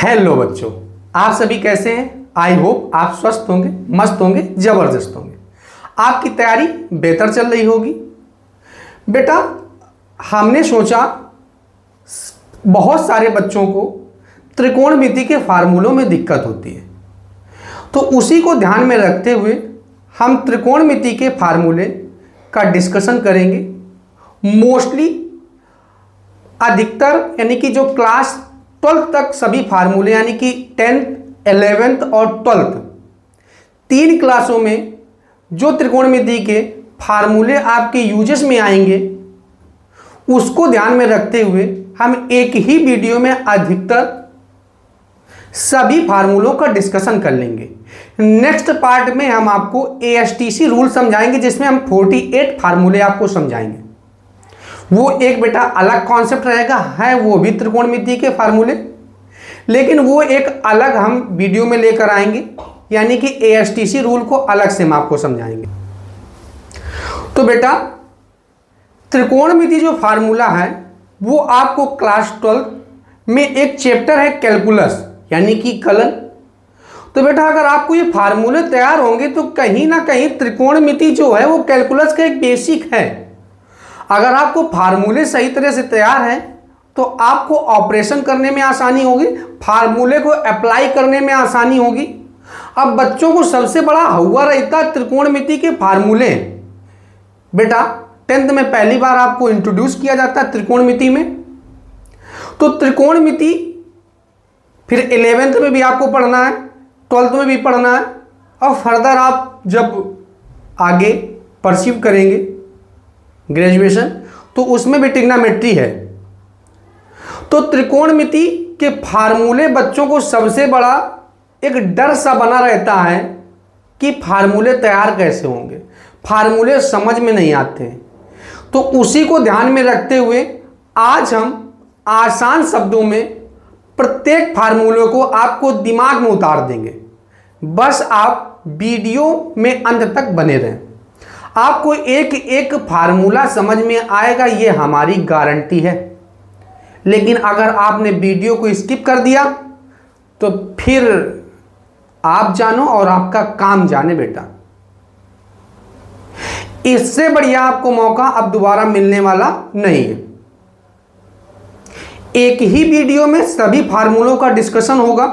Hello बच्चों, आप सभी कैसे हैं। आई होप आप स्वस्थ होंगे, मस्त होंगे, जबरदस्त होंगे। आपकी तैयारी बेहतर चल रही होगी। बेटा, हमने सोचा बहुत सारे बच्चों को त्रिकोणमिति के फार्मूलों में दिक्कत होती है, तो उसी को ध्यान में रखते हुए हम त्रिकोणमिति के फार्मूले का डिस्कशन करेंगे। मोस्टली अधिकतर यानी कि जो क्लास 12 तक सभी फार्मूले यानी कि 10th, 11th और 12th तीन क्लासों में जो त्रिकोणमिति के फार्मूले आपके यूजेस में आएंगे उसको ध्यान में रखते हुए हम एक ही वीडियो में अधिकतर सभी फार्मूलों का डिस्कशन कर लेंगे। नेक्स्ट पार्ट में हम आपको ASTC रूल समझाएंगे, जिसमें हम 48 फार्मूले आपको समझाएंगे। वो एक बेटा अलग कॉन्सेप्ट रहेगा, है वो भी त्रिकोणमिति के फार्मूले, लेकिन वो एक अलग हम वीडियो में लेकर आएंगे, यानी कि ASTC रूल को अलग से हम आपको समझाएंगे। तो बेटा, त्रिकोणमिति जो फार्मूला है वो आपको क्लास 12 में एक चैप्टर है कैलकुलस यानी कि कलन। तो बेटा, अगर आपको ये फार्मूले तैयार होंगे तो कहीं ना कहीं त्रिकोणमिति जो है वो कैलकुलस का एक बेसिक है। अगर आपको फार्मूले सही तरह से तैयार हैं तो आपको ऑपरेशन करने में आसानी होगी, फार्मूले को अप्लाई करने में आसानी होगी। अब बच्चों को सबसे बड़ा हुआ रहता है त्रिकोणमिति के फार्मूले। बेटा, 10th में पहली बार आपको इंट्रोड्यूस किया जाता है त्रिकोणमिति में, तो त्रिकोणमिति फिर 11th में भी आपको पढ़ना है, 12th में भी पढ़ना है, और फर्दर आप जब आगे परसीव करेंगे ग्रेजुएशन तो उसमें भी ट्रिग्नोमेट्री है। तो त्रिकोणमिति के फार्मूले बच्चों को सबसे बड़ा एक डर सा बना रहता है कि फार्मूले तैयार कैसे होंगे, फार्मूले समझ में नहीं आते हैं। तो उसी को ध्यान में रखते हुए आज हम आसान शब्दों में प्रत्येक फार्मूले को आपको दिमाग में उतार देंगे। बस आप वीडियो में अंत तक बने रहें, आपको एक एक फार्मूला समझ में आएगा, ये हमारी गारंटी है। लेकिन अगर आपने वीडियो को स्किप कर दिया तो फिर आप जानो और आपका काम जाने बेटा। इससे बढ़िया आपको मौका अब दोबारा मिलने वाला नहीं है। एक ही वीडियो में सभी फार्मूलों का डिस्कशन होगा।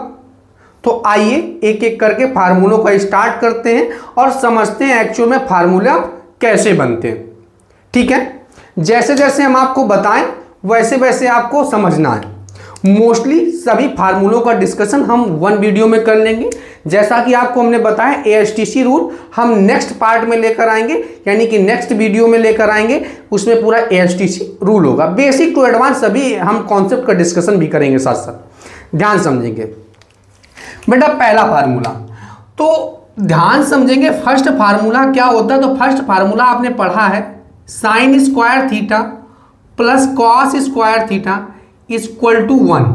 तो आइए एक एक करके फार्मूलों का स्टार्ट करते हैं और समझते हैं एक्चुअल में फार्मूला कैसे बनते हैं। ठीक है, जैसे जैसे हम आपको बताएं वैसे वैसे आपको समझना है। मोस्टली सभी फार्मूलों का डिस्कशन हम वन वीडियो में कर लेंगे। जैसा कि आपको हमने बताया ASTC रूल हम नेक्स्ट पार्ट में लेकर आएंगे, यानी कि नेक्स्ट वीडियो में लेकर आएंगे। उसमें पूरा ASTC रूल होगा, बेसिक टू एडवांस सभी हम कॉन्सेप्ट का डिस्कशन भी करेंगे, साथ साथ ध्यान समझेंगे। बेटा, पहला फार्मूला तो ध्यान समझेंगे। फर्स्ट फार्मूला क्या होता है, तो फर्स्ट फार्मूला आपने पढ़ा है sine square theta plus cos square theta equal to 1,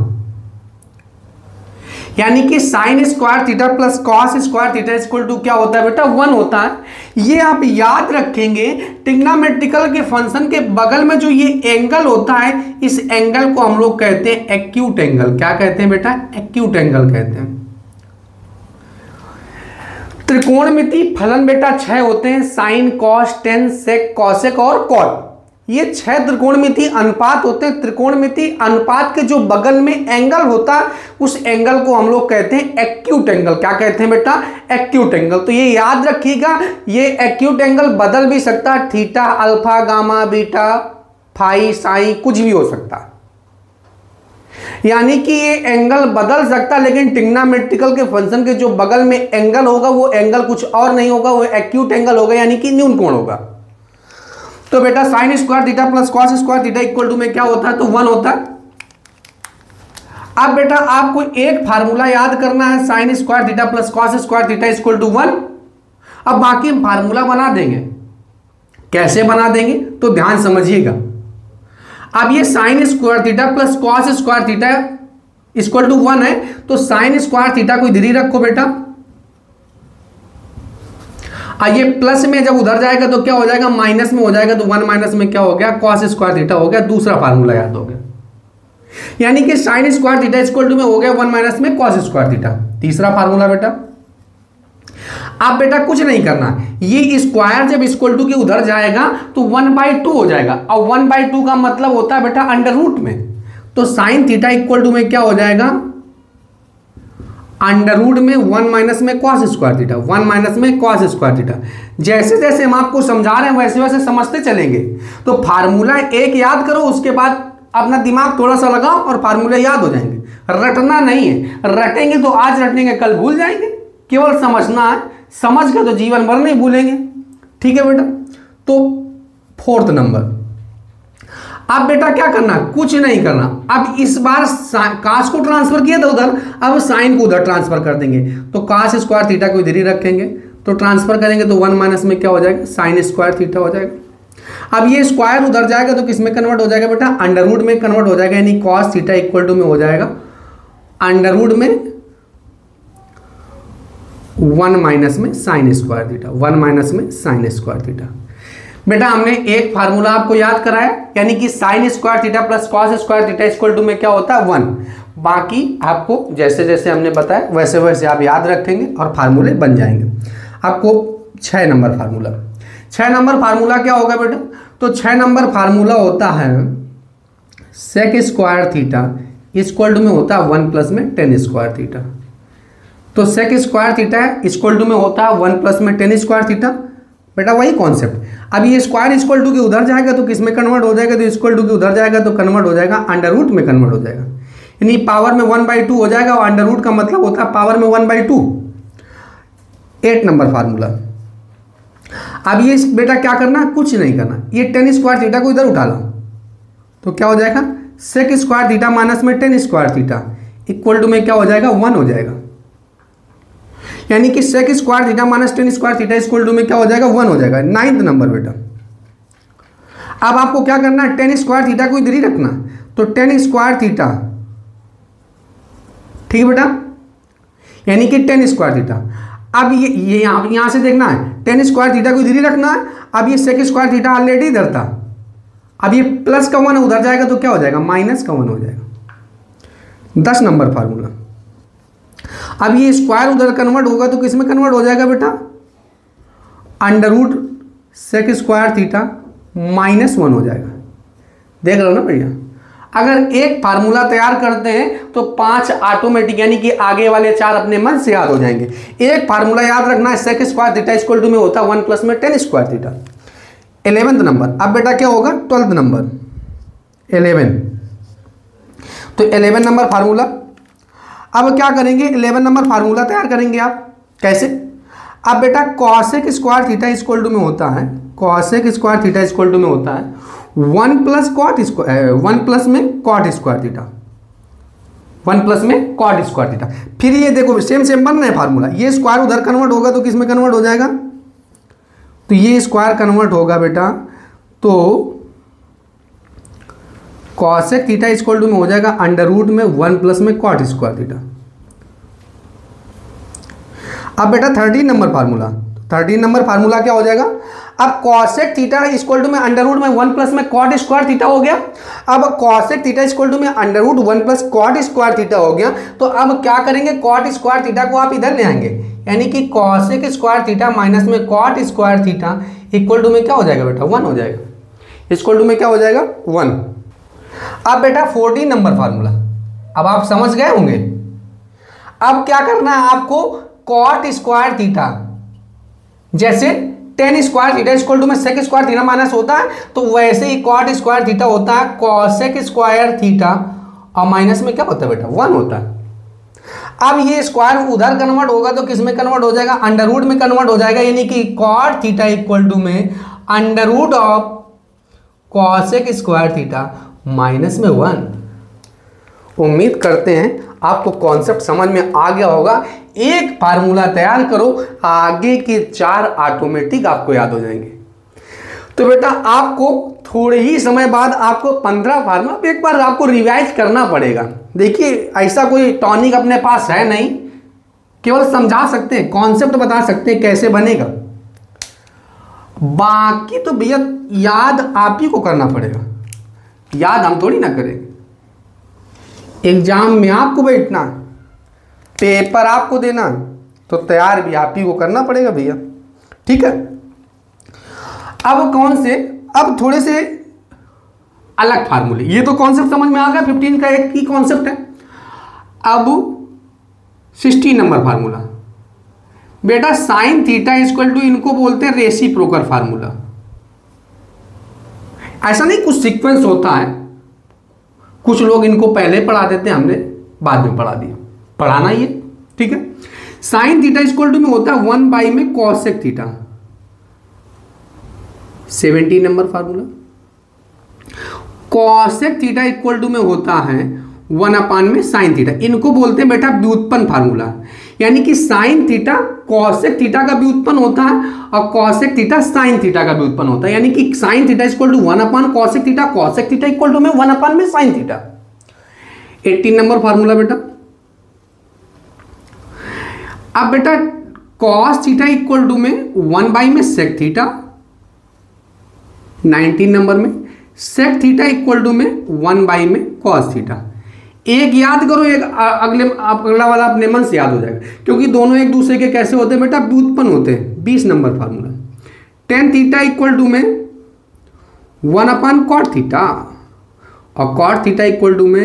यानी कि sine square theta plus cos square theta equal to क्या होता है बेटा, 1 होता है। ये आप याद रखेंगे, ट्रिग्नोमेट्रिकल के फंक्शन के बगल में जो ये एंगल होता है, इस एंगल को हम लोग कहते हैं एक्यूट एंगल। क्या कहते हैं बेटा, एक्यूट एंगल कहते हैं। त्रिकोणमिति फलन बेटा 6 होते हैं, साइन, कॉस, टेन, सेक, कॉसेक और कॉट। ये 6 त्रिकोणमिति अनुपात होते हैं। त्रिकोणमिति अनुपात के जो बगल में एंगल होता है उस एंगल को हम लोग कहते हैं एक्यूट एंगल। क्या कहते हैं बेटा, एक्यूट एंगल। तो ये याद रखिएगा, ये एक्यूट एंगल बदल भी सकता है, theta, alpha, gamma, beta, phi, psi, कुछ भी हो सकता है। यानी कि ये एंगल बदल सकता है, लेकिन ट्रिग्नोमेट्रिकल के फंक्शन के जो बगल में एंगल होगा वो एंगल कुछ और नहीं होगा, वो एक्यूट एंगल होगा, यानी कि न्यून कोण होगा। तो बेटा, sine square theta plus cos square theta equal to में क्या होता है, तो 1 होता है। अब बेटा आपको एक फार्मूला याद करना है, sine square theta plus cos square theta equal to 1। अब बाकी हम फार्मूला बना देंगे। कैसे बना देंगे तो ध्यान समझिएगा। अब ये sine square theta plus cos square theta equal to 1 है, तो साइन स्क्वायर थीटा को इधर ही रखो बेटा। ये प्लस में जब उधर जाएगा तो क्या हो जाएगा, माइनस में हो जाएगा। तो 1 माइनस में क्या हो गया, कॉस स्क्वायर थीटा हो गया। दूसरा फार्मूला याद हो गया। यानी कि sine square theta equal to में हो गया 1 माइनस में कॉस स्क्वायर थीटा। तीसरा फार्मूला बेटा, आप बेटा कुछ नहीं करना, ये स्क्वायर जब इक्वल टू के उधर जाएगा तो 1/2 हो जाएगा, और 1/2 का मतलब होता है बेटा अंडर रूट में, तो साइन थीटा इक्वल टू में क्या हो जाएगा, अंडर रूट में 1 माइनस में कॉस स्क्वायर थीटा, 1 माइनस में कॉस स्क्वायर थीटा। जैसे जैसे हम आपको समझा रहे हैं वैसे वैसे समझते चलेंगे। तो फार्मूला एक याद करो, उसके बाद अपना दिमाग थोड़ा सा लगाओ और फार्मूले याद हो जाएंगे। रटना नहीं है, रटेंगे तो आज रटेंगे कल भूल जाएंगे, केवल समझना है, समझ के तो जीवन भर नहीं भूलेंगे। ठीक है बेटा। तो 4th नंबर, अब बेटा क्या करना, कुछ नहीं करना। अब इस बार कास को ट्रांसफर किया था उधर, अब साइन को उधर ट्रांसफर कर देंगे, तो कास स्क्वायर थीटा को इधर ही रखेंगे, तो ट्रांसफर करेंगे तो 1 माइनस में क्या हो जाएगा, साइन स्क्वायर थीटा हो जाएगा। अब ये स्क्वायर उधर जाएगा तो किस में कन्वर्ट हो जाएगा बेटा, अंडर रूट में कन्वर्ट हो जाएगा, यानी कॉस थीटा इक्वल टू में हो जाएगा अंडर रूट में 1 माइनस में साइन स्क्वायर थीटा, 1 माइनस में साइन स्क्वायर थीटा। बेटा हमने एक फार्मूला आपको याद कराया, यानी कि sine square theta plus cos square theta equal to में क्या होता है 1। बाकी आपको जैसे जैसे हमने बताया वैसे वैसे आप याद रखेंगे और फार्मूले बन जाएंगे। आपको 6 नंबर फार्मूला, 6 नंबर फार्मूला क्या होगा बेटा, तो 6 नंबर फार्मूला होता है sec square theta equal to में होता है 1 प्लस में टेन स्क्वायर थीटा। तो sec square theta equal to में होता है 1 प्लस में टेन स्क्वायर थीटा। बेटा वही कॉन्सेप्ट। अब ये स्क्वायर इक्वल टू के उधर जाएगा तो किस में कन्वर्ट हो जाएगा, तो इक्वल टू के उधर जाएगा तो कन्वर्ट हो जाएगा अंडर रूट में कन्वर्ट हो जाएगा, यानी पावर में 1/2 हो जाएगा, और अंडर रूट का मतलब होता है पावर में 1/2। 8 नंबर फार्मूला। अब ये बेटा क्या करना, कुछ नहीं करना, ये टेन स्क्वायर थीटा को इधर उठा लो तो क्या हो जाएगा, सेक स्क्वायर थीटा माइनस में tan square theta equal to में क्या हो जाएगा 1 हो जाएगा, यानी कि sec square theta minus tan square theta equal to में क्या हो जाएगा 1 हो जाएगा। 9th नंबर बेटा, अब आपको क्या करना है, टेन स्क्वायर थीटा को इधर ही रखना, तो टेन स्क्वायर थीटा, ठीक है बेटा, यानी कि टेन स्क्वायर थीटा। अब ये यहां से देखना है, टेन स्क्वायर थीटा को इधर ही रखना है। अब ये सेक स्क्वायर थीटा ऑलरेडी इधर था, अब ये प्लस का 1 उधर जाएगा तो क्या हो जाएगा, माइनस का 1 हो जाएगा। 10 नंबर फार्मूला। अब ये स्क्वायर उधर कन्वर्ट होगा तो किस में कन्वर्ट हो जाएगा बेटा, under root sec square theta -1 हो जाएगा। देख लो ना भैया, अगर एक फार्मूला तैयार करते हैं तो 5 ऑटोमेटिक, यानी कि आगे वाले 4 अपने मन से याद हो जाएंगे। एक फार्मूला याद रखना है, sec square theta equal to में होता है 1 प्लस में tan square theta. 11th number. अब बेटा क्या होगा, 12th नंबर 11, तो 11 नंबर फार्मूला। अब क्या करेंगे, 11 नंबर फार्मूला तैयार करेंगे आप, कैसे। अब बेटा cosec square theta equal to में होता है, cosec square theta equal to में होता है 1 प्लस कॉट स्क्वायर, 1 प्लस में कॉट स्क्वायर थीटा, 1 प्लस में कॉट स्क्वायर थीटा। फिर ये देखो सेम सेम बन रहा है फार्मूला, ये स्क्वायर उधर कन्वर्ट होगा तो किस में कन्वर्ट हो जाएगा, तो ये स्क्वायर कन्वर्ट होगा बेटा तो कॉसेक थीटा इक्वल टू में हो जाएगा अंडर रूट में 1 प्लस में कॉट स्क्वायर थीटा। अब बेटा 13 नंबर फार्मूला, 13 नंबर फार्मूला क्या हो जाएगा, अब कॉसेक थीटा इक्वल टू में अंडर रूट में 1 प्लस में कॉट स्क्वायर थीटा हो गया। अब कॉसेक थीटा इक्वल टू में under root 1 plus cot square theta हो गया, तो अब क्या करेंगे, कॉट स्क्वायर थीटा को आप इधर ले आएंगे, यानी कि कॉसेक स्क्वायर थीटा माइनस में cot square theta equal to में क्या हो जाएगा बेटा 1 हो जाएगा, इक्वल टू में क्या हो जाएगा 1। अब बेटा 14 नंबर फार्मूला, अब आप समझ गए होंगे। अब क्या करना है आपको, कॉट स्क्वायर थीटा, जैसे tan square theta equal to में सेक स्क्वायर थीटा माइनस होता है, तो वैसे ही कॉट स्क्वायर थीटा होता है कॉसेक स्क्वायर थीटा, और माइनस में क्या होता है बेटा 1 होता है। अब ये स्क्वायर उधर कन्वर्ट होगा तो किस में कन्वर्ट हो जाएगा, अंडर रूट में कन्वर्ट हो जाएगा, यानी कि कॉट थीटा इक्वल टू में under root of cosec square theta minus में 1। उम्मीद करते हैं आपको कॉन्सेप्ट समझ में आ गया होगा। एक फार्मूला तैयार करो, आगे के 4 ऑटोमेटिक आपको याद हो जाएंगे। तो बेटा आपको थोड़े ही समय बाद आपको 15 फार्मूला एक बार आपको रिवाइज करना पड़ेगा। देखिए ऐसा कोई टॉनिक अपने पास है नहीं, केवल समझा सकते हैं, कॉन्सेप्ट बता सकते हैं कैसे बनेगा, बाकी तो भैया याद आप ही को करना पड़ेगा, याद हम थोड़ी ना करेंगे। एग्जाम में आपको बैठना, पेपर आपको देना, तो तैयार भी आप ही को करना पड़ेगा भैया, ठीक है। अब कौन से, अब थोड़े से अलग फार्मूले, ये तो कॉन्सेप्ट समझ में आ गया, 15 का एक ही कॉन्सेप्ट है। अब 16 नंबर फार्मूला बेटा, साइन थीटा इक्वल टू, इनको बोलते हैं रेसिप्रोकल फार्मूला। ऐसा नहीं कुछ सीक्वेंस होता है, कुछ लोग इनको पहले पढ़ा देते हैं, हमने बाद में पढ़ा दिया, पढ़ाना ये, ठीक है। साइन थीटा इक्वल टू में होता है 1 बाई में cosec theta, 17 number formula. Cosec theta equal to में होता है 1 अपान में साइन थीटा, इनको बोलते हैं बेटा व्युत्पन्न फार्मूला। यानी कि साइन थीटा कॉसेक थीटा का व्युत्पन्न होता है और कॉसेक थीटा साइन थीटा का व्युत्पन्न होता है। यानी कि sine theta equal to 1 upon cosec theta, cosec theta equal to में 1 अपान में साइन थीटा। 18 नंबर फार्मूला बेटा। अब बेटा कॉस थीटा इक्वल टू में 1 बाई में सेक थीटा, 19 नंबर में सेक थीटा इक्वल टू में 1 बाई में कॉस थीटा। एक याद करो, एक अगला वाला अपने मन से याद हो जाएगा, क्योंकि दोनों एक दूसरे के कैसे होते हैं बेटा, व्युत्पन्न होते हैं। 20 number formula, tan theta equal to में 1 अपान कॉट थीटा और कॉट थीटा इक्वल टू में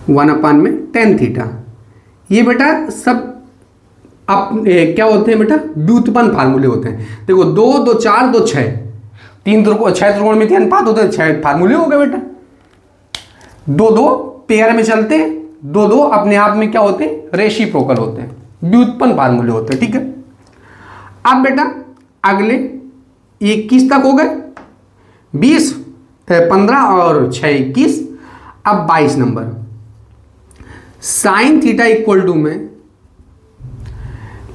1 अपान में टेन थीटा। ये बेटा सब क्या होते हैं बेटा, व्युत्पन्न फार्मूले होते हैं। देखो 2 2 4 2 6, 6 त्रिकोणमितीय अनुपात होते हैं, 6 फार्मूले हो गए बेटा। 2 2 पेयर में चलते हैं, 2 2 अपने आप में क्या होते हैं, रेसिप्रोकल होते हैं, व्युत्पन्न फार्मूले होते हैं, ठीक है। अब बेटा अगले 21 तक हो गए, 20 15 और 6 21। अब 22 number, sine theta equal to में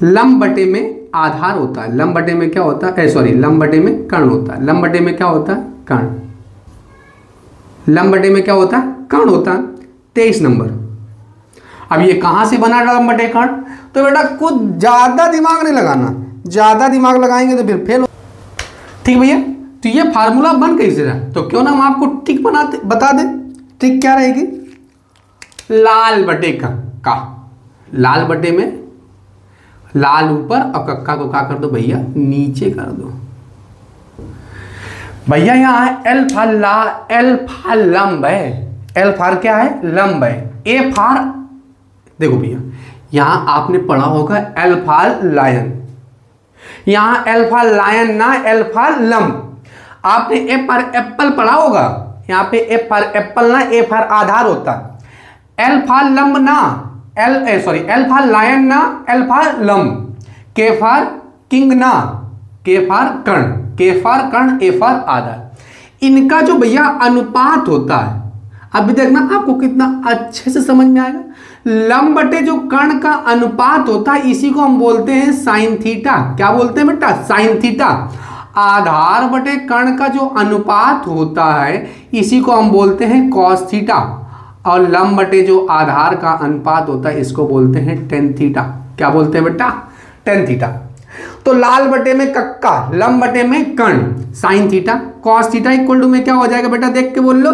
लंब बटे में आधार होता है। लंब बटे में क्या होता है, सॉरी लंब बटे में कर्ण होता है। लंब बटे में क्या होता है, कर्ण। लंब बटे में क्या होता है, कर्ण होता है। 23 नंबर, अब ये कहां से बना लंब बटे कर्ण, तो बेटा कुछ ज्यादा दिमाग नहीं लगाना, ज्यादा दिमाग लगाएंगे तो फिर फेल हो, ठीक भैया। तो ये फार्मूला बन कैसे रहा, तो क्यों ना हम आपको ट्रिक बता दें। ट्रिक क्या रहेगी, लाल बटे का, लाल बटे में लाल ऊपर और कक्का को क्या कर दो भैया, नीचे कर दो भैया। यहां है एल्फा लंब है, एल्फा क्या है, लंब है। ए फार, देखो भैया यहां आपने पढ़ा होगा एल्फा लायन, यहां एल्फा लायन ना एल्फा लंब। आपने ए फॉर एप्पल पढ़ा होगा, यहां पे ए फॉर एप्पल ना ए फॉर आधार होता है, एल्फा लंब ना एल्फा लायन ना एल्फा लंब, के फॉर किंग ना के फॉर कर्ण, के फॉर कर्ण ए फॉर आधार। इनका जो भैया अनुपात होता है, अभी देखना आपको कितना अच्छे से समझ में आएगा। लंब बटे जो कर्ण का अनुपात होता है, इसी को हम बोलते हैं साइन थीटा। क्या बोलते हैं बेटा, साइन थीटा। आधार बटे कर्ण का जो अनुपात होता है, इसी को हम बोलते हैं कॉस थीटा। और लंब बटे जो आधार का अनुपात होता है, इसको बोलते हैं टेन थीटा। क्या बोलते हैं बेटा, टेन थीटा। तो लाल बटे में कक्का, लंब बटे में कर्ण, sine theta. Cos theta equal to में क्या हो जाएगा बेटा, देख के बोल लो,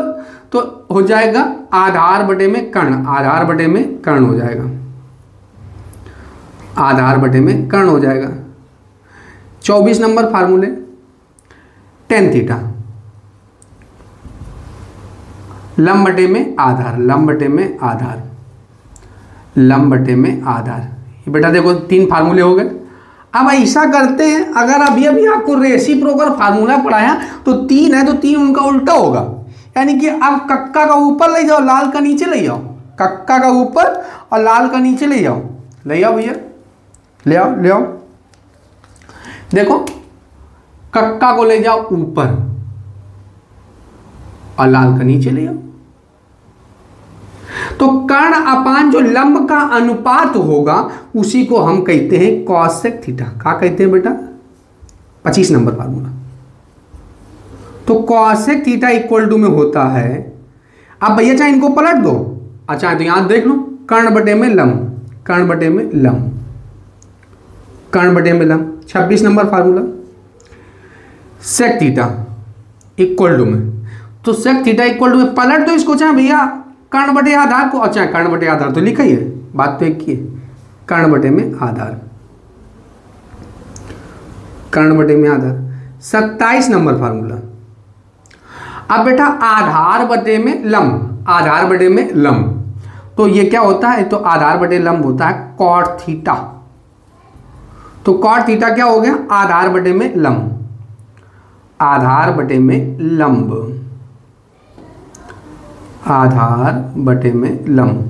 तो हो जाएगा आधार बटे में कर्ण, आधार बटे में कर्ण हो जाएगा, आधार बटे में कर्ण हो जाएगा। 24 नंबर फार्मूले, टेन थीटा, लंब बटे में आधार, लंब बटे में आधार, लंब बटे में आधार। ये बेटा देखो 3 फार्मूले हो गए। अब ऐसा करते हैं, अगर अभी आपको रेसिप्रोकल फार्मूला पढ़ाया तो 3 है, तो 3 उनका उल्टा होगा। यानी कि अब कक्का का ऊपर ले जाओ, लाल का नीचे ले जाओ, कक्का का ऊपर और लाल का नीचे ले जाओ, ले आओ भैया, ले आओ ले आओ। देखो कक्का को ले जाओ ऊपर और लाल का नीचे ले आओ। तो कर्ण अपान जो लंब का अनुपात होगा, उसी को हम कहते हैं कॉसेक थीटा। क्या कहते हैं बेटा, 25 नंबर फार्मूला। तो कॉसेक थीटा इक्वल टू में होता है, अब भैया चाहे इनको पलट दो, अच्छा तो यहां देख लो, कर्ण बटे में लंब, कर्ण बटे में लंब, कर्ण बटे में लंब। 26 number formula, sec theta equal to में, तो sec थीटा इक्वल टू, पलट तो इसको चाहे भैया कर्ण बटे आधार को, अच्छा कर्ण बटे आधार तो लिखा ही है, बात तो एक ही है, कर्ण बटे में आधार, कर्ण बटे में आधार। 27 नंबर फार्मूला। अब बेटा आधार बटे में लंब, आधार बटे में लंब, तो ये क्या होता है, तो आधार बटे लंब होता है कॉट थीटा। तो कॉट थीटा क्या हो गया, आधार बटे में लंब, आधार बटे में लंब, आधार बटे में लंब।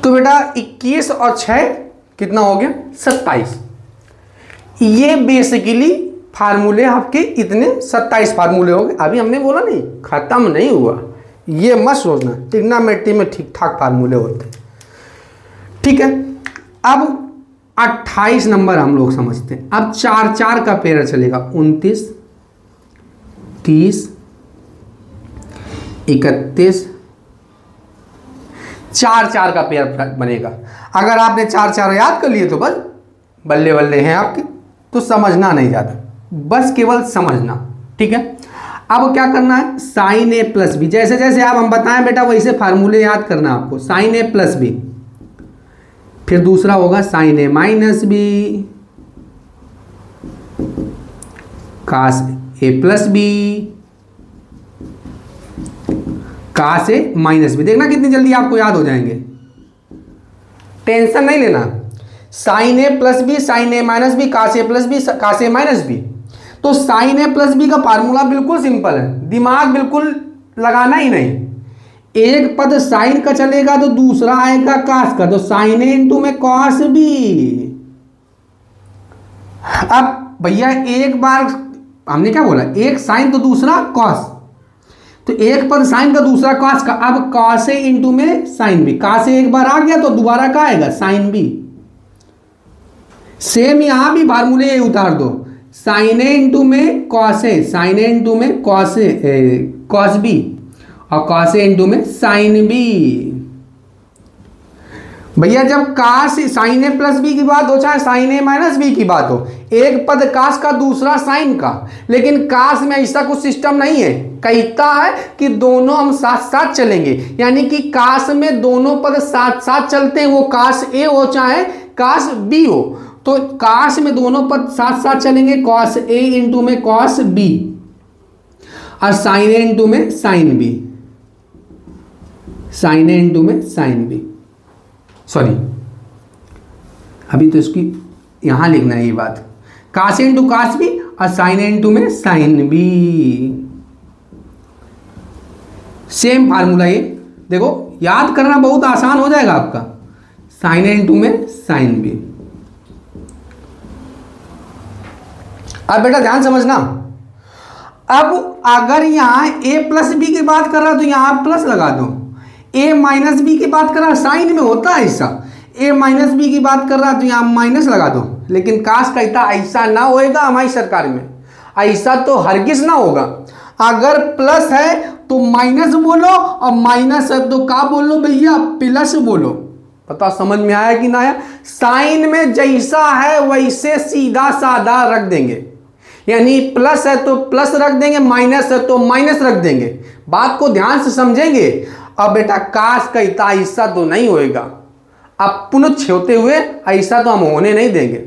तो बेटा 21 और 6 कितना हो गया, 27। ये बेसिकली फार्मूले आपके इतने 27 फार्मूले हो गए। अभी हमने बोला नहीं खत्म नहीं हुआ, ये मत सोचना ट्रिग्नोमेट्री में ठीक ठाक फार्मूले होते हैं, ठीक है। अब 28 नंबर हम लोग समझते हैं। अब 4-4 का पेयर चलेगा, 29, 30, 31, 4-4 का पेयर बनेगा। अगर आपने 4-4 याद कर लिए तो बस बल्ले बल्ले हैं आपके, तो समझना नहीं ज़्यादा, बस केवल समझना, ठीक है। अब क्या करना है, साइन ए प्लस बी, जैसे जैसे आप हम बताएं बेटा वैसे फार्मूले याद करना आपको। साइन ए प्लस बी, फिर दूसरा होगा sign A minus B, cos A plus B, cos A minus B. देखना कितनी जल्दी आपको याद हो जाएंगे, टेंशन नहीं लेना। Sign A plus B, sign A minus B, cos A plus B, cos A minus B. तो साइन ए प्लस बी का फार्मूला बिल्कुल सिंपल है, दिमाग बिल्कुल लगाना ही नहीं। एक पद साइन का चलेगा तो दूसरा आएगा कास का, तो साइन ए इंटू में कॉस बी। अब भैया एक बार हमने क्या बोला, एक साइन तो दूसरा कॉस, तो एक पद साइन का दूसरा कॉस का। अब कॉस ए इंटू में साइन बी, कॉस ए एक बार आ गया तो दोबारा क्या आएगा, साइन बी। सेम यहां भी फार्मूले उतार दो, साइन ए इंटू में cos A, sign A into में कॉस ए कॉस बी, और कॉस ए इंटू में साइन बी। भैया जब कास साइन ए प्लस बी की बात हो चाहे साइन ए माइनस बी की बात हो, एक पद कास का दूसरा साइन का, लेकिन कास में ऐसा कुछ सिस्टम नहीं है। कहता है कि दोनों हम साथ साथ चलेंगे, यानी कि कास में दोनों पद साथ साथ चलते हैं, वो कास ए हो चाहे कास बी हो। तो कास में दोनों पद साथ साथ चलेंगे, कॉस ए इंटू में कॉस बी, और साइन ए इंटू में साइन बी, साइन ए इंटू में साइन बी। सॉरी अभी तो इसकी यहां लिखना है ये बात, कास ए इंटू कास बी और साइन ए इंटू में साइन बी। सेम फार्मूला ये देखो, याद करना बहुत आसान हो जाएगा आपका, साइन ए इंटू में साइन बी। अब बेटा ध्यान समझना, अब अगर यहां ए प्लस बी की बात कर रहा तो यहां प्लस लगा दो, ए माइनस बी की बात कर रहा साइन में होता है ऐसा, ए माइनस बी की बात कर रहा तो यहां माइनस लगा दो। लेकिन काश कहता ऐसा ना होएगा हमारी सरकार में, ऐसा तो हरगिज ना होगा। अगर प्लस है तो माइनस बोलो, और माइनस है तो क्या बोलो भैया, प्लस बोलो। पता समझ में आया कि ना आया? साइन में जैसा है वैसे सीधा साधा रख देंगे, यानी प्लस है तो प्लस रख देंगे, माइनस है तो माइनस रख देंगे। बात को ध्यान से समझेंगे। अब बेटा काश कहता ऐसा तो नहीं होएगा, अब पुनः होते हुए ऐसा तो हम होने नहीं देंगे,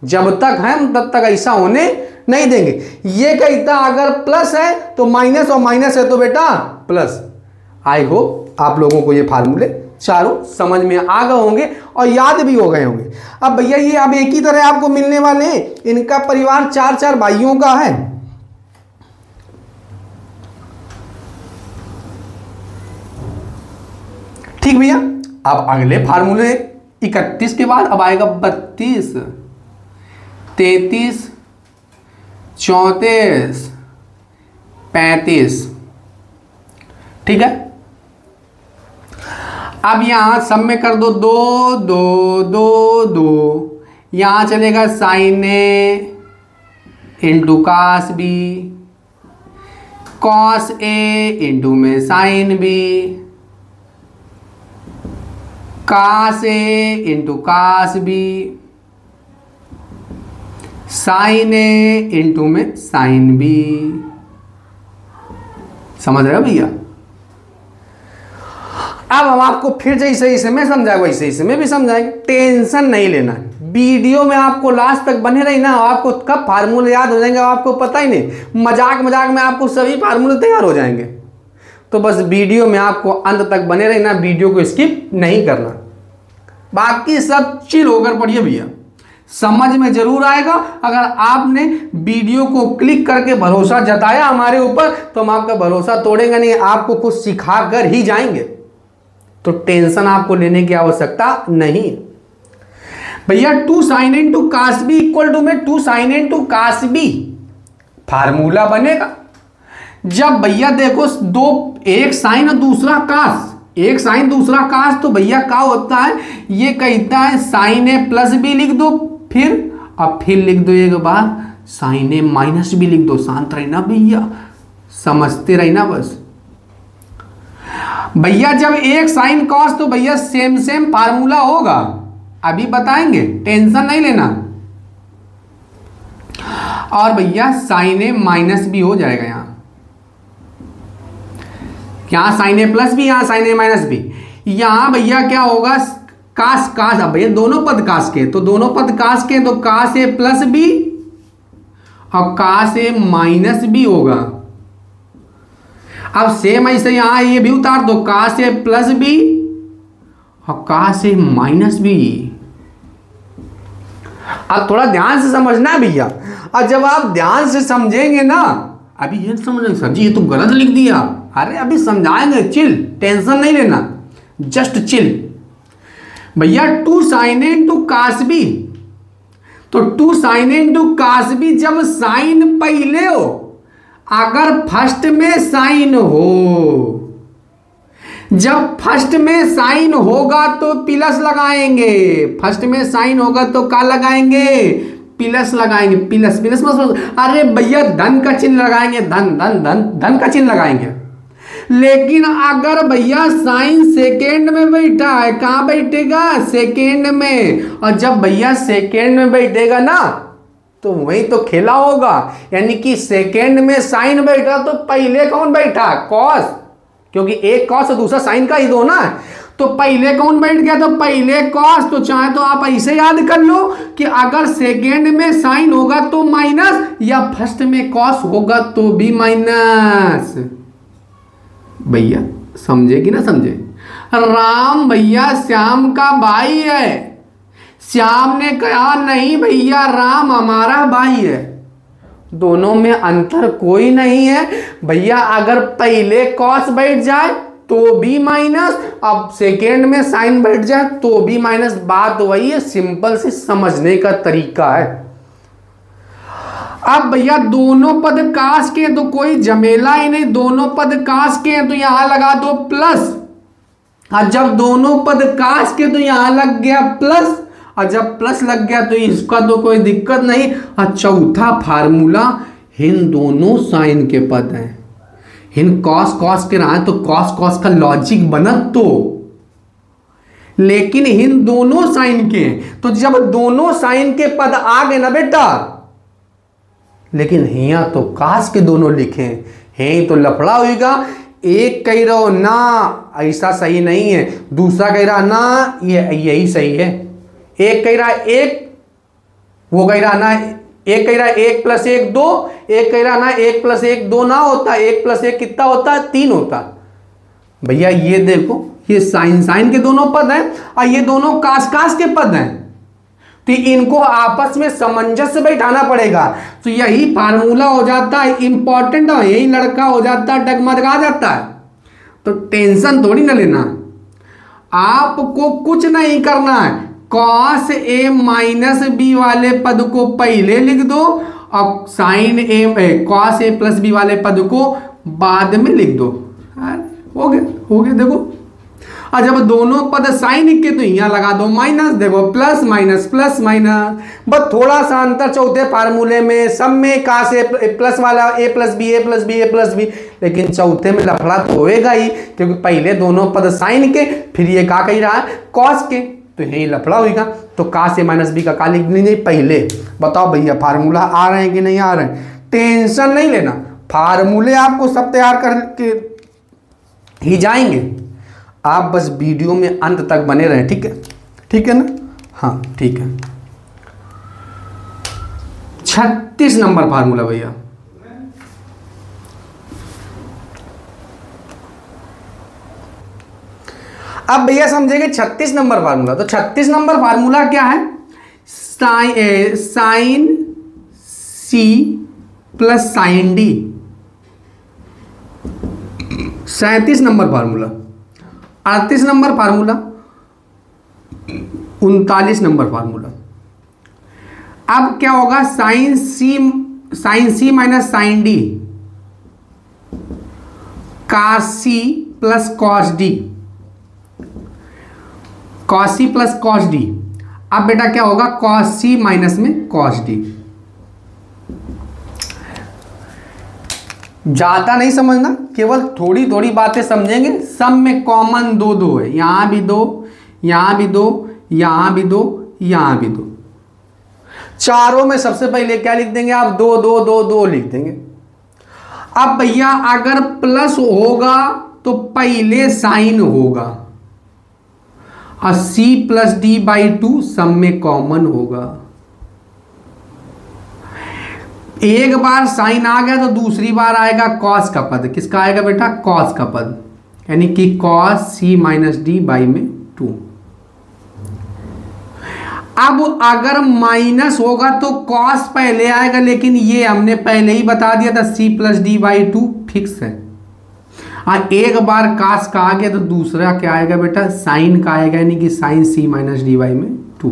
जब तक है तब तक ऐसा होने नहीं देंगे। ये कहता अगर प्लस है तो माइनस, और माइनस है तो बेटा प्लस। आई होप आप लोगों को ये फार्मूले चारों समझ में आ गए होंगे और याद भी हो गए होंगे। अब भैया ये अब एक ही तरह आपको मिलने वाले हैं, इनका परिवार 4-4 भाइयों का है। ठीक भैया, अब अगले फार्मूले 31 के बाद अब आएगा 32, 33, 34, 35। ठीक है, अब यहां सब में कर दो 2 2 2 2, यहां चलेगा साइन ए इंटू कास बी, कॉस ए इंटू में साइन बी, कास ए इंटू कास बी, साइन ए इंटू में साइन बी, समझ रहे हो भैया? अब हम आपको फिर जैसे इसमें समझाएंगे वैसे इसमें भी समझाएंगे, टेंशन नहीं लेना। वीडियो में आपको लास्ट तक बने रही ना, आपको कब फार्मूले याद हो जाएंगे आपको पता ही नहीं, मजाक मजाक में आपको सभी फार्मूले तैयार हो जाएंगे। तो बस वीडियो में आपको अंत तक बने रहना, वीडियो को स्किप नहीं करना, बाकी सब चिल होकर पढ़िए भैया, समझ में जरूर आएगा। अगर आपने वीडियो को क्लिक करके भरोसा जताया हमारे ऊपर तो हम आपका भरोसा तोड़ेंगे नहीं, आपको कुछ सिखा कर ही जाएंगे, तो टेंशन आपको लेने की आवश्यकता नहीं। भैया 2 sin into cos b equal to में 2 sin into cos b formula बनेगा जब भैया देखो दो, एक साइन और दूसरा कास, एक साइन दूसरा कास, तो भैया क्या होता है, ये कहता है साइन ए प्लस बी लिख दो, फिर लिख दो एक बार साइन ए माइनस बी लिख दो। शांत रहना भैया, समझते रहना बस भैया। जब एक साइन कॉस तो भैया सेम सेम फार्मूला होगा, अभी बताएंगे, टेंशन नहीं लेना। और भैया साइन ए माइनस बी हो जाएगा, यहां साइन ए प्लस बी, यहां साइन ए माइनस बी, यहां भैया क्या होगा कास कास। अब भैया दोनों पद कास के, तो दोनों पद कास के, तो कास ए प्लस बी और कास ए माइनस बी होगा। अब सेम ऐसे यहां ये भी उतार दो, कास ए प्लस बी और कास ए माइनस बी। अब थोड़ा ध्यान से समझना है भैया, और जब आप ध्यान से समझेंगे ना, अभी ये समझेंगे सर जी ये तो गलत लिख दिया, अरे अभी समझाएंगे, चिल, टेंशन नहीं लेना, जस्ट चिल। भैया 2 sin into cos b, तो 2 sin into cos b जब साइन पहले हो, अगर फर्स्ट में साइन हो, जब फर्स्ट में साइन होगा तो प्लस लगाएंगे, फर्स्ट में साइन होगा तो क्या लगाएंगे, प्लस लगाएंगे, प्लस प्लस प्लस। अरे भैया धन का चिन्ह लगाएंगे, धन धन धन धन का चिन्ह लगाएंगे। लेकिन अगर भैया साइन सेकेंड में बैठा है, कहां बैठेगा, सेकेंड में, और जब भैया सेकेंड में बैठेगा ना तो वही तो खेला होगा, यानी कि सेकेंड में साइन बैठा तो पहले कौन बैठा, कॉस, क्योंकि एक कॉस और दूसरा साइन का ही दो ना, तो पहले कौन बैठ गया, तो पहले कॉस। तो चाहे तो आप ऐसे याद कर लो कि अगर सेकेंड में साइन होगा तो माइनस, या फर्स्ट में कॉस होगा तो भी माइनस। भैया समझे कि ना समझे? राम भैया श्याम का भाई है, श्याम ने कहा नहीं भैया राम हमारा भाई है, दोनों में अंतर कोई नहीं है भैया। अगर पहले कॉस बैठ जाए तो भी माइनस, अब सेकेंड में साइन बैठ जाए तो भी माइनस, बात वही है, सिंपल से समझने का तरीका है। अब भैया दोनों पद कास के, तो कोई झमेला ही नहीं, दोनों पद कास के तो यहां लगा दो प्लस, और जब दोनों पद कास के तो यहां लग गया प्लस, और जब प्लस लग गया तो इसका तो कोई दिक्कत नहीं। और चौथा फार्मूला, इन दोनों साइन के पद हैं, इन कॉस कॉस के रहा है तो कॉस कॉस का लॉजिक बनत तो, लेकिन इन दोनों साइन के, तो जब दोनों साइन के पद आ गए ना बेटा, लेकिन यहाँ तो कास के दोनों लिखे हैं, तो लफड़ा होगा। एक कह रहा हो ना ऐसा सही नहीं है, दूसरा कह रहा ना ये यही सही है, एक कह रहा एक, वो कह रहा ना, एक कह रहा 1 + 1 2, एक कह रहा ना 1 + 1 2 ना होता, 1 + 1 कितना होता है, 3 होता। भैया ये देखो, ये साइन साइन के दोनों पद हैं और ये दोनों कास कास के पद हैं, तो इनको आपस में सामंजस्य बैठाना पड़ेगा। तो यही फार्मूला हो जाता है इंपॉर्टेंट, और यही लड़का हो जाता है डगमगा जाता है। तो टेंशन थोड़ी ना लेना, आपको कुछ नहीं करना है, कॉस ए माइनस बी वाले पद को पहले लिख दो और sign A cos A plus B वाले पद को बाद में लिख दो, हो गया देखो। और जब दोनों पद साइन के तो यहाँ लगा दो माइनस, देखो प्लस माइनस प्लस माइनस, बस थोड़ा सा अंतर चौथे फार्मूले में, सब में का से प्लस वाला ए प्लस बी ए प्लस बी ए प्लस बी, लेकिन चौथे में लफड़ा तो होएगा ही, क्योंकि पहले दोनों पद साइन के, फिर ये का कह रहा है कॉस के, तो यही लफड़ा होगा। तो का से माइनस बी का लिख लीजिए पहले। बताओ भैया फार्मूला आ रहे हैं कि नहीं आ रहे हैं, टेंशन नहीं लेना, फार्मूले आपको सब तैयार करके ही जाएंगे, आप बस वीडियो में अंत तक बने रहें। ठीक है, ठीक है ना? हाँ ठीक है। 36 नंबर फार्मूला भैया, अब भैया समझेंगे 36 नंबर फार्मूला। तो 36 नंबर फार्मूला क्या है? Sine C plus sine D. 37 number formula, 38 number formula, 39 number formula. अब क्या होगा? Sine C minus sine D, cos C plus cos D, cos C plus cos D. अब बेटा क्या होगा? कॉस सी माइनस में कॉस डी। ज्यादा नहीं समझना, केवल थोड़ी थोड़ी बातें समझेंगे। सब में कॉमन दो दो है, यहां भी दो, यहां भी दो, यहां भी दो, यहां भी दो। चारों में सबसे पहले क्या लिख देंगे आप? दो दो दो दो लिख देंगे। अब भैया अगर प्लस होगा तो पहले साइन होगा, और c प्लस डी बाई 2 सब में कॉमन होगा। एक बार साइन आ गया तो दूसरी बार आएगा कॉस का पद। किसका आएगा बेटा? कॉस का पद, यानी कि cos C minus D by में 2। अब अगर माइनस होगा तो कॉस पहले आएगा, लेकिन ये हमने पहले ही बता दिया था c plus D by 2 fix है। और एक बार कास का आ गया तो दूसरा क्या आएगा बेटा? साइन का आएगा, यानी कि sine C minus D by में 2।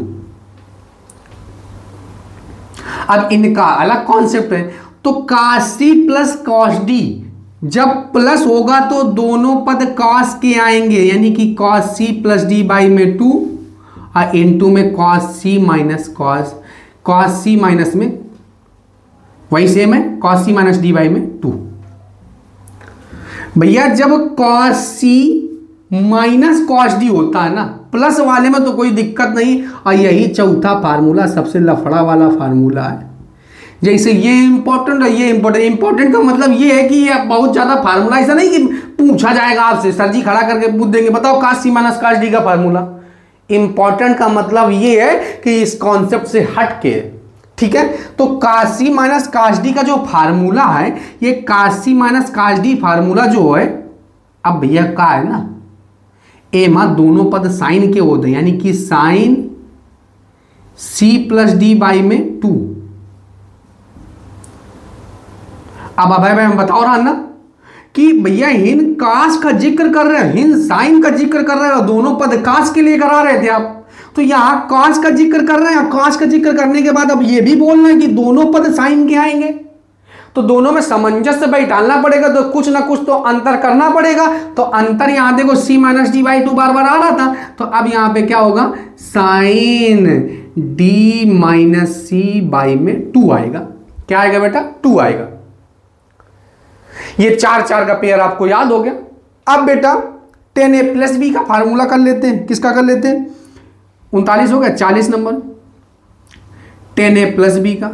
अब इनका अलग कॉन्सेप्ट है। तो cos C plus cos D, जब प्लस होगा तो दोनों पद कॉस के आएंगे, यानी कि cos C plus D by में 2, और इनटू में cos C minus cos C minus में वही सेम है, cos C minus D by में 2। भैया जब cos C minus cos D होता है ना, प्लस वाले में तो कोई दिक्कत नहीं। और यही चौथा फार्मूला सबसे लफड़ा वाला फार्मूला है। जैसे ये इंपॉर्टेंट है, ये इंपॉर्टेंट का मतलब ये है कि ये बहुत ज्यादा फार्मूला, ऐसा नहीं कि पूछा जाएगा आपसे, सर जी खड़ा करके पूछ देंगे बताओ cos C minus cos D का फार्मूला। इंपॉर्टेंट का मतलब ये है कि इस कॉन्सेप्ट से हट के, ठीक है? तो cos C minus cos D का जो फार्मूला है, ये cos C minus cos D formula जो है, अब भैया का है ना, ए में दोनों पद साइन के होते हैं, यानी कि sine C plus D by में 2। अब भाई मैं बताओ रहा ना कि भैया हिन कास का जिक्र कर रहे हैं, हिन साइन का जिक्र कर रहे हैं, दोनों पद कास के लिए करा रहे थे आप। तो यहां कास का जिक्र कर रहे हैं, कास का जिक्र करने के बाद अब ये भी बोल रहे हैं कि दोनों पद साइन के आएंगे, तो दोनों में सामंजस्य बैठाना पड़ेगा, तो कुछ ना कुछ तो अंतर करना पड़ेगा। तो अंतर यहां देखो c माइनस डी बाई 2 बार बार आ रहा था, तो अब यहां पे क्या होगा? Sine d minus C by में 2 आएगा। क्या आएगा बेटा? 2 आएगा। ये 4 4 का पेयर आपको याद हो गया। अब बेटा 10a प्लस बी का फार्मूला कर लेते हैं। किसका कर लेते हैं? 39 हो गया, 40 नंबर 10a प्लस बी का।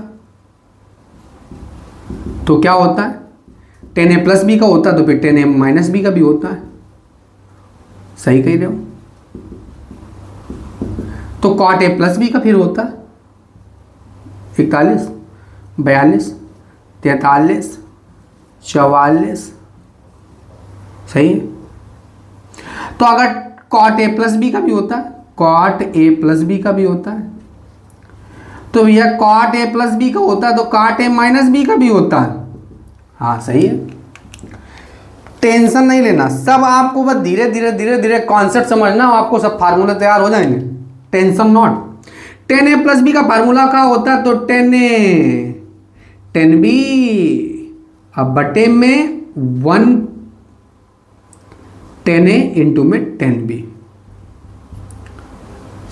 तो क्या होता है? 10a प्लस बी का होता है तो फिर 10a माइनस बी का भी होता है। सही कह रहे हो? तो cot a प्लस बी का फिर होता है 41, 42, 43, 44। सही है? तो अगर cot a प्लस बी का भी होता है, cot a प्लस बी का भी होता है, तो यह cot a प्लस बी का होता है तो cot a माइनस बी का भी होता है। हाँ सही है, टेंशन नहीं लेना, सब आपको बस धीरे धीरे धीरे धीरे कॉन्सेप्ट समझना, आपको सब फार्मूले तैयार हो जाएंगे, tension not. 10a plus B का फार्मूला क्या होता है? तो 10a 10b अब बटे में 1 10a इंटू में 10b।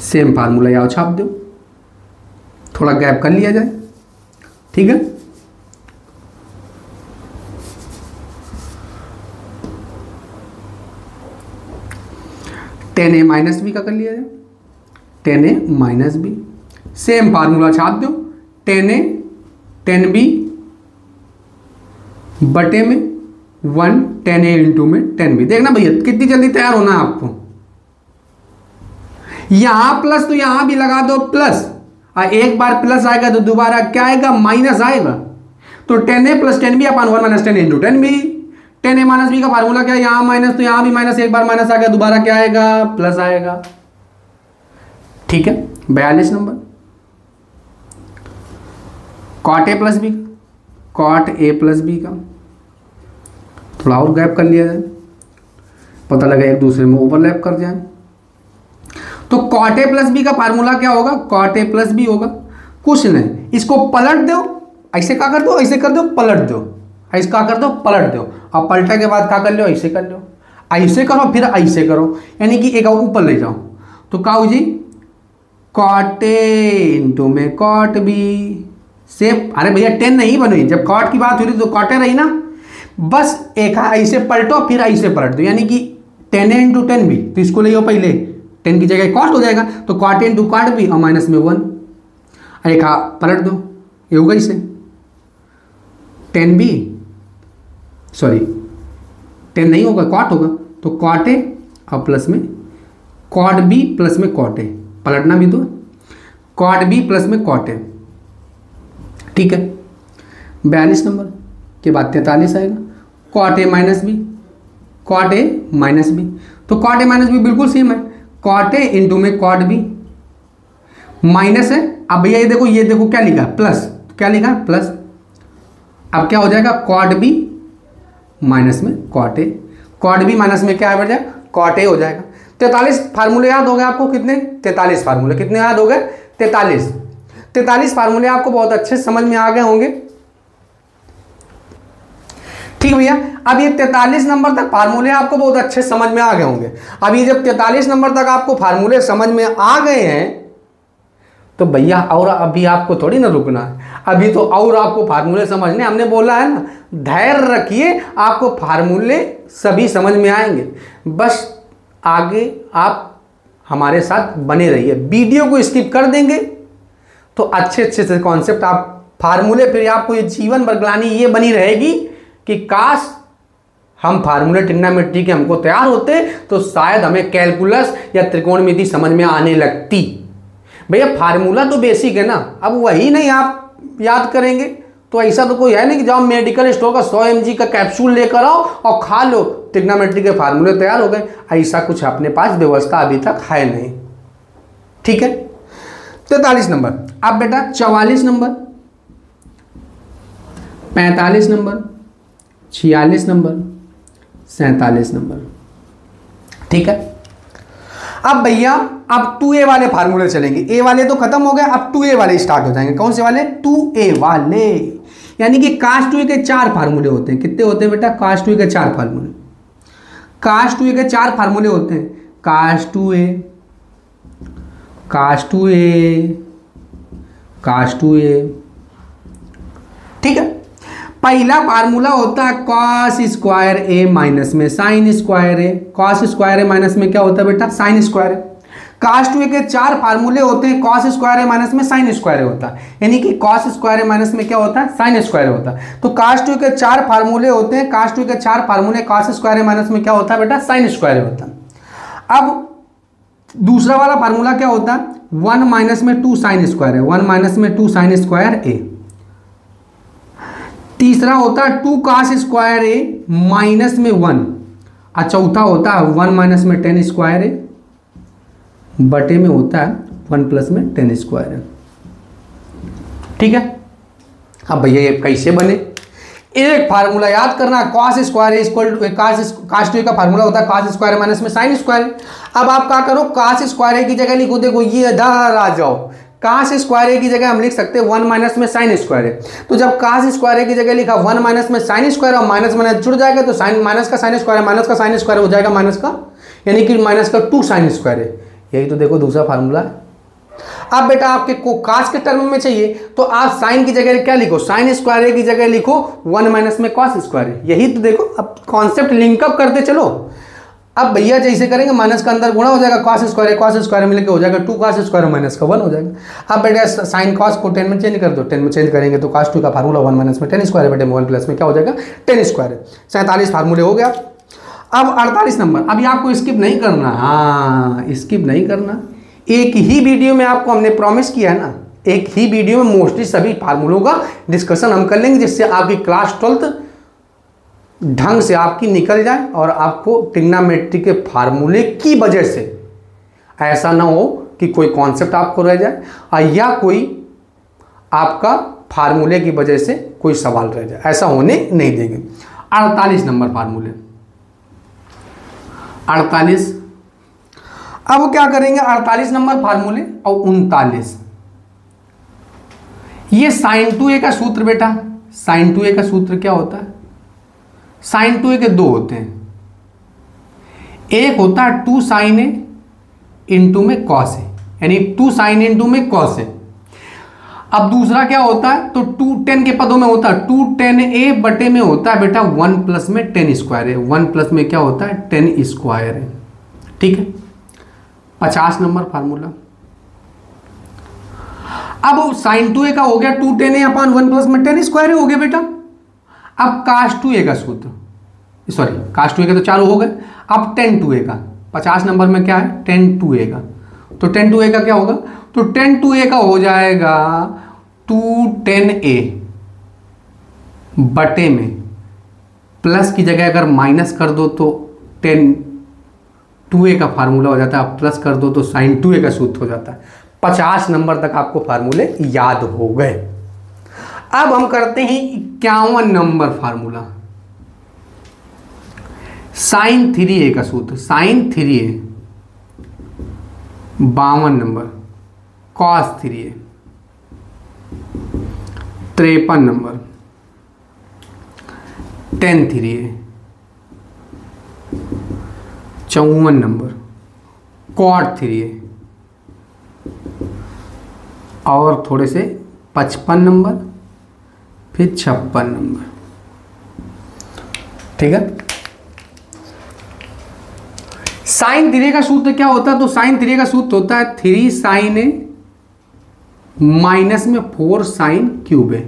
सेम फार्मूला यहाँ छाप दो, थोड़ा गैप कर लिया जाए, ठीक है? टेन ए माइनस बी का कर लिया जाए, 10a minus B. Same formula छाप दो, 10a 10b बटे में 1 10a इंटू में 10b। देखना भैया कितनी जल्दी तैयार होना है आपको। यहां प्लस तो यहां भी लगा दो प्लस, और एक बार प्लस आएगा तो दोबारा क्या आएगा, माइनस आएगा। तो 10a प्लस 10b अपन 1 minus 10 into 10b। 10a minus b का फार्मूला क्या है, यहां माइनस तो यहां भी माइनस, एक बार माइनस आ गया दोबारा क्या आएगा, प्लस आएगा। ठीक है, 42 number cot A plus B, cot A plus B का थोड़ा और गैप कर लिया जाए, पता लगा एक दूसरे में ओवरलैप कर जाए। तो कॉट ए प्लस बी का फार्मूला क्या होगा, कॉट ए प्लस बी होगा। कुछ नहीं, इसको पलट दो, ऐसे क्या कर दो, ऐसे कर दो, पलट दो, ऐसे क्या कर दो, पलट दो। अब पलटे के बाद क्या कर लो, ऐसे कर लो, ऐसे करो फिर ऐसे करो, यानी कि एक ऊपर ले जाओ। तो क्या हो जी, कॉट ए इंटू में कॉट बी सेम। अरे भैया 10 नहीं बनी, जब कॉट की बात हो रही तो कॉट ए रही ना, बस एक ऐसे पलटो फिर ऐसे पलट दो, यानी कि 10a इंटू 10b। तो इसको ले जाओ पहले, 10 की जगह कॉट हो जाएगा, तो cot A into cot B और माइनस में 1, एक पलट दो, ये होगा इसे 10b, सॉरी 10 नहीं होगा, कॉट होगा, तो कॉट ए और प्लस में कॉट बी प्लस में कॉट ए, पलटना भी तो कॉट बी प्लस में कॉट ए। ठीक है, 42 नंबर के बाद 43 आएगा, cot A minus B, cot A minus B. तो कॉट ए माइनस बी बिल्कुल सेम है, कॉट ए इंटू में कॉट बी माइनस है। अब भैया ये देखो, ये देखो क्या लिखा है, प्लस, क्या लिखा है, प्लस। अब क्या हो जाएगा, कॉट बी माइनस में cot A, cot B minus में क्या बढ़ जाएगा, कॉट ए हो जाएगा। 43 फार्मूले याद हो गए आपको, कितने, 43 फार्मूले, कितने याद हो गए, 43 फार्मूले आपको बहुत अच्छे समझ में आ गए होंगे। ठीक भैया, अब ये 43 नंबर तक फार्मूले आपको बहुत अच्छे समझ में आ गए होंगे। अब ये जब 43 नंबर तक आपको फार्मूले समझ में आ गए हैं तो भैया और अभी आपको थोड़ी ना रुकना है, अभी तो और आपको फार्मूले समझने, हमने बोला है ना, धैर्य रखिए, आपको फार्मूले सभी समझ में आएंगे। बस आगे आप हमारे साथ बने रहिए, वीडियो को स्किप कर देंगे तो अच्छे अच्छे से कॉन्सेप्ट आप फार्मूले, फिर आपको ये जीवन भर ग्लानि ये बनी रहेगी कि काश हम फार्मूले ट्रिग्नोमेट्री के हमको तैयार होते तो शायद हमें कैलकुलस या त्रिकोणमिति समझ में आने लगती। भैया फार्मूला तो बेसिक है ना, अब वही नहीं आप याद करेंगे तो ऐसा तो कोई है नहीं कि जाओ मेडिकल स्टोर का 100 mg का कैप्सूल लेकर आओ और खा लो, ट्रिग्नोमेट्री के फार्मूले तैयार हो गए। ऐसा कुछ अपने पास व्यवस्था अभी तक है नहीं। ठीक है, 43 नंबर। अब बेटा 44 नंबर, 45 नंबर, 46 नंबर, 47 नंबर। ठीक है, अब भैया अब 2a वाले फार्मूले चलेंगे, ए वाले तो खत्म हो गए, अब 2a वाले स्टार्ट हो जाएंगे। कौन से वाले, 2a वाले, यानी कि cos 2a के 4 फार्मूले होते हैं। कितने होते हैं बेटा, cos 2a के 4 फार्मूले, cos 2a के 4 फार्मूले होते हैं, cos 2a, cos 2a, cos 2a। ठीक है, पहला फार्मूला होता है कॉस स्क्वायर ए माइनस में sine square A, cos square A minus में क्या होता है बेटा, साइन स्क्वायर ए। cos 2a के 4 फार्मूले होते हैं, कॉस स्क्वायर ए माइनस में साइन स्क्वायर ए होता है, यानी कि कॉस स्क्वायर ए माइनस में क्या होता है, साइन स्क्वायर ए होता है। तो cos 2a के 4 फार्मूले होते हैं, cos 2a के 4 फार्मूले, कॉस स्क्वायर ए माइनस में क्या होता है बेटा, साइन स्क्वायर ए होता है। अब दूसरा वाला फार्मूला क्या होता है, 1 माइनस में 2 साइन स्क्वायर ए, 1 माइनस में 2 साइन स्क्वायर ए। तीसरा होता है 2 cos स्क्वायर ए माइनस में 1, और चौथा होता है 1 माइनस में 10 स्क्वायर ए बटे में होता है 1 प्लस में 10 स्क्वायर ए। ठीक है, अब भैया ये कैसे बने, एक फार्मूला याद करना, cos square A equal to cos 2a का फार्मूला होता है cos स्क्वायर माइनस में साइन स्क्वायर। अब आप क्या करो, cos स्क्वायर ए की जगह लिखो, देखो ये इधर आ जाओ, cos स्क्वायर ए की जगह हम लिख सकते हैं 1 माइनस में साइन स्क्वायर है। तो जब cos स्क्वायर ए की जगह लिखा 1 माइनस में साइन स्क्वायर और माइनस माइनस जुड़ जाएगा तो साइन माइनस का साइन स्क्वायर, माइनस का साइन स्क्वायर हो जाएगा माइनस का, यानी कि माइनस का 2 साइन स्क्वायर है। यही तो देखो दूसरा फार्मूला। अब बेटा आपके को cos के टर्म में चाहिए तो आप साइन की जगह क्या लिखो, साइन स्क्वायर ए की जगह लिखो 1 माइनस में cos स्क्वायर है। यही तो देखो, अब कॉन्सेप्ट लिंकअप करते चलो। अब भैया जैसे करेंगे माइनस का अंदर गुणा हो जाएगा, कॉस स्क्वायर मिलकर हो जाएगा 2 कॉस स्क्वायर माइनस का 1 हो जाएगा। अब बेटा साइन कॉस को 10 में चेंज कर दो, 10 में चेंज करेंगे तो cos 2 का फार्मूला 1 माइनस में 10 स्क्वायर बेटे 1 प्लस में क्या हो जाएगा 10 स्क्वायर। 47 फार्मूले हो गया। अब 48 नंबर, अभी आपको स्किप नहीं करना, हाँ स्किप नहीं करना, एक ही वीडियो में आपको हमने प्रॉमिस किया है ना, एक ही वीडियो में मोस्टली सभी फार्मूलों का डिस्कशन हम कर लेंगे, जिससे आपकी क्लास 12th ढंग से आपकी निकल जाए और आपको ट्रिग्नोमेट्री के फार्मूले की वजह से ऐसा ना हो कि कोई कॉन्सेप्ट आपको रह जाए या कोई आपका फार्मूले की वजह से कोई सवाल रह जाए, ऐसा होने नहीं देंगे। 48 नंबर फार्मूले, 48। अब क्या करेंगे 48 नंबर फार्मूले और 39। ये sin 2a का सूत्र बेटा, sin 2a का सूत्र क्या होता है, sin 2a के दो होते हैं, एक होता है 2 sin a इंटू में cos a, यानी 2 sin इंटू में cos a। अब दूसरा क्या होता है, तो 2 10 के पदों में होता है 2 10 a बटे में होता है बेटा 1 प्लस में 10 स्क्वायर है, 1 प्लस में क्या होता है 10 स्क्वायर है, ठीक है। 50 नंबर फार्मूला। अब sin 2a का हो गया 2 10 a अपान 1 प्लस में 10 स्क्वायर हो गया बेटा। अब cos 2a का सूत्र, सॉरी cos 2a का तो चालू हो गए, अब tan 2a का 50 नंबर में क्या है tan 2a का, तो tan 2a का क्या होगा, तो tan 2a का हो जाएगा 2 10 a बटे में प्लस की जगह अगर माइनस कर दो तो tan 2a का फार्मूला हो जाता है, प्लस कर दो तो sin 2a का सूत्र हो जाता है। 50 नंबर तक आपको फार्मूले याद हो गए। अब हम करते हैं 51 नंबर फार्मूला, sin 3a का सूत्र, sin 3a। 52 number cos 3a। 53 number tan 3a। 54 number cot 3a। और थोड़े से 55 नंबर, फिर 56 नंबर, ठीक है। साइन 3a का सूत्र क्या होता है, तो साइन 3a का सूत्र होता है 3 sin a माइनस में 4 sin क्यूब a।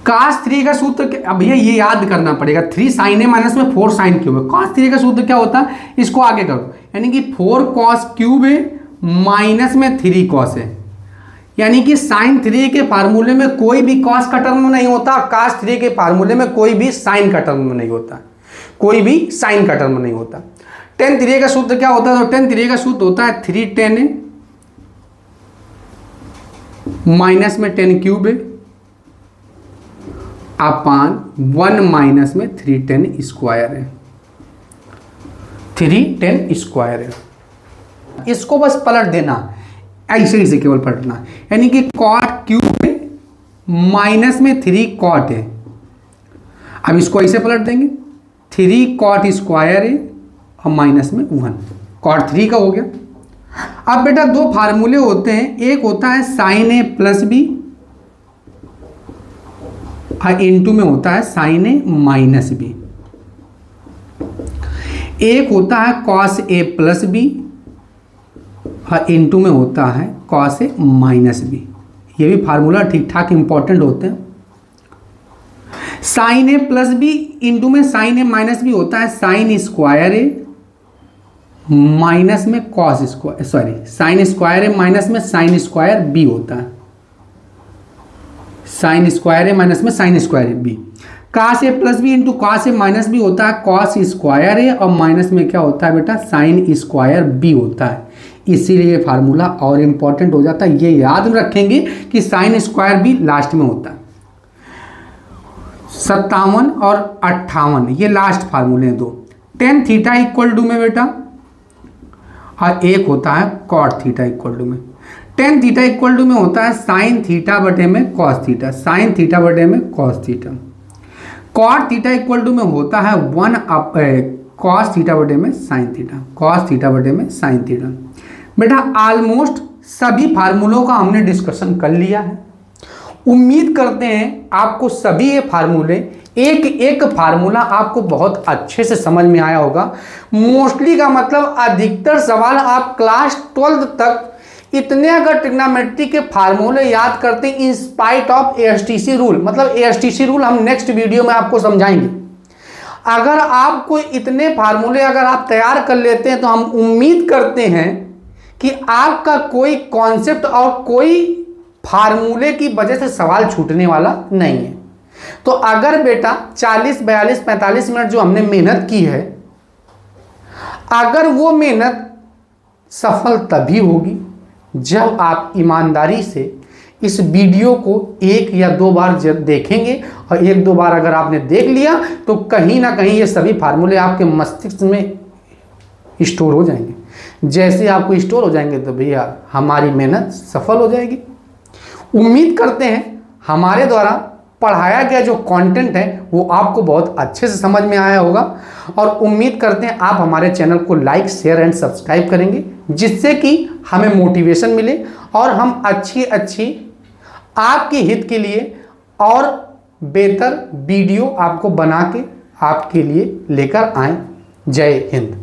cos 3 का सूत्र, अब भैया ये याद करना पड़ेगा, 3 sin a माइनस में 4 sin क्यूब a। cos 3 का सूत्र क्या होता है, इसको आगे करो, यानी कि 4 cos क्यूब a माइनस में 3 cos a, यानी कि sin 3 के फार्मूले में कोई भी cos का टर्म नहीं होता, cos 3 के फार्मूले में कोई भी sin का टर्म नहीं होता, कोई भी sin का टर्म नहीं होता। tan 3 का सूत्र क्या होता है, तो tan 3 का सूत्र होता है 3 tan a माइनस में 10 क्यूब a अपान 1 माइनस में 3 tan स्क्वायर है, 3 tan स्क्वायर है। इसको बस पलट देना, ऐसे से केवल पलटना, यानी कि cot क्यूब है माइनस में 3 cot है। अब इसको ऐसे पलट देंगे, 3 cot स्क्वायर है और माइनस में 1, cot 3 का हो गया। अब बेटा दो फार्मूले होते हैं, एक होता है sin a प्लस बी और इनटू में होता है sin a माइनस बी। एक होता है cos a प्लस बी और इनटू में होता है cos a माइनस बी। ये भी फार्मूला ठीक ठाक इंपॉर्टेंट होते हैं। Sine A plus B into में साइन ए माइनस बी होता है साइन स्क्वायर ए माइनस में cos square, sorry sine square A minus में साइन स्क्वायर बी होता है, साइन स्क्वायर ए माइनस में sine square B. Cos A plus B into cos A minus B होता है cos square ए और minus में क्या होता है बेटा साइन स्क्वायर बी होता है। इसीलिए फार्मूला और इम्पॉर्टेंट हो जाता है, ये याद रखेंगे कि साइन स्क्वायर बी लास्ट में होता है। 57 और 58 ये लास्ट फार्मूले हैं दो। टेन थीटा इक्वल टू में बेटा और एक होता है कॉट थीटा इक्वल टू में। टेन थीटा इक्वल टू में होता है साइन थीटा बटे में कॉस थीटा, साइन थीटा बटे में cos theta. Cot theta equal to में होता है 1 अप कॉस थीटा बटे में साइन थीटा, कॉस थीटा बटे में साइन थीटा। बेटा ऑलमोस्ट सभी फार्मूलों का हमने डिस्कशन कर लिया है। उम्मीद करते हैं आपको सभी ये फार्मूले, एक एक फार्मूला आपको बहुत अच्छे से समझ में आया होगा। मोस्टली का मतलब अधिकतर सवाल आप क्लास 12 तक इतने अगर ट्रिग्नोमेट्री के फार्मूले याद करते हैं इन स्पाइट ऑफ एएसटीसी रूल, मतलब एएसटीसी रूल हम नेक्स्ट वीडियो में आपको समझाएंगे। अगर आपको इतने फार्मूले अगर आप तैयार कर लेते हैं तो हम उम्मीद करते हैं कि आपका कोई कॉन्सेप्ट और कोई फार्मूले की वजह से सवाल छूटने वाला नहीं है। तो अगर बेटा 40, 42, 45 मिनट जो हमने मेहनत की है, अगर वो मेहनत सफल तभी होगी जब आप ईमानदारी से इस वीडियो को 1 या 2 बार देखेंगे, और 1-2 बार अगर आपने देख लिया तो कहीं ना कहीं ये सभी फार्मूले आपके मस्तिष्क में स्टोर हो जाएंगे। जैसे आपको स्टोर हो जाएंगे तो भैया हमारी मेहनत सफल हो जाएगी। उम्मीद करते हैं हमारे द्वारा पढ़ाया गया जो कंटेंट है वो आपको बहुत अच्छे से समझ में आया होगा, और उम्मीद करते हैं आप हमारे चैनल को लाइक, शेयर एंड सब्सक्राइब करेंगे, जिससे कि हमें मोटिवेशन मिले और हम अच्छी आपके हित के लिए और बेहतर वीडियो आपको बना के आपके लिए लेकर आएं। जय हिंद।